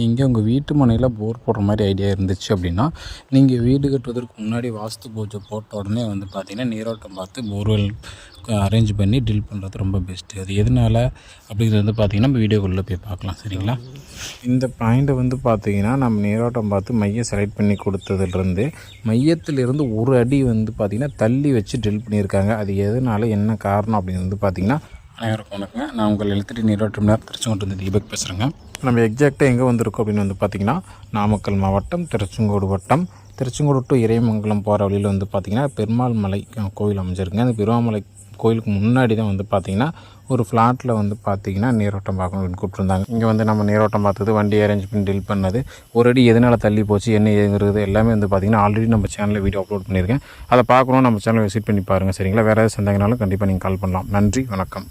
இங்கே உங்கள் வீட்டு மனையில் போர் போடுற மாதிரி ஐடியா இருந்துச்சு அப்படின்னா, நீங்கள் வீடு கட்டுவதற்கு முன்னாடி வாஸ்து பூஜை போட்ட உடனே வந்து பார்த்திங்கன்னா, நீரோட்டம் பார்த்து போர்வெல் அரேஞ்ச் பண்ணி ட்ரில் பண்ணுறது ரொம்ப பெஸ்ட்டு. அது எதனால் அப்படிங்கிறது வந்து பார்த்திங்கன்னா, நம்ம வீடியோக்குள்ளே போய் பார்க்கலாம். சரிங்களா? இந்த பாயிண்ட்டை வந்து பார்த்திங்கன்னா, நம்ம நீரோட்டம் பார்த்து மையம் செலக்ட் பண்ணி கொடுத்ததுலேருந்து மையத்திலிருந்து ஒரு அடி வந்து பார்த்திங்கன்னா தள்ளி வச்சு ட்ரில் பண்ணியிருக்காங்க. அது எதனால், என்ன காரணம் அப்படிங்கிறது வந்து பார்த்திங்கன்னா, அனைவருக்கும் வணக்கங்க. நான் உங்கள் எழுத்துட்டு நீரோட்டம் திருச்செங்கோடு தீபக் பேசுகிறேங்க. நம்ம எக்ஸாக்டாக எங்கே வந்திருக்கோம் அப்படின்னு வந்து பார்த்திங்கன்னா, நாமக்கல் மாவட்டம் திருச்செங்கோடு வட்டம் திருச்செங்கோடு டு இறைமங்கலம் போகிற வழியில் வந்து பார்த்திங்கன்னா பெருமாள் மலை கோயில் அமைஞ்சிருக்குங்க. அந்த பெருமாள் மலை கோயிலுக்கு முன்னாடி தான் வந்து பார்த்திங்கன்னா ஒரு ஃப்ளாட்டில் வந்து பார்த்திங்கன்னா நீரோட்டம் பார்க்கணும் அப்படின்னு கூப்பிட்ருந்தாங்க. இங்கே வந்து நம்ம நீரோட்டம் பார்த்தது, வண்டி அரேஞ்ச் பண்ணி டீல் பண்ணது, ஒரு அடி எதனால் தள்ளி போச்சு, என்ன ஏங்குறது எல்லாமே வந்து பார்த்திங்கன்னா ஆல்ரெடி நம்ம சேனலில் வீடியோ அப்லோட் பண்ணியிருக்கேன். அதை பார்க்கணும், நம்ம சேனலை விசிட் பண்ணி பாருங்கள். சரிங்களா? வேறு ஏதாவது சந்தேகனாலும் கண்டிப்பாக நீங்கள் கால் பண்ணலாம். நன்றி, வணக்கம்.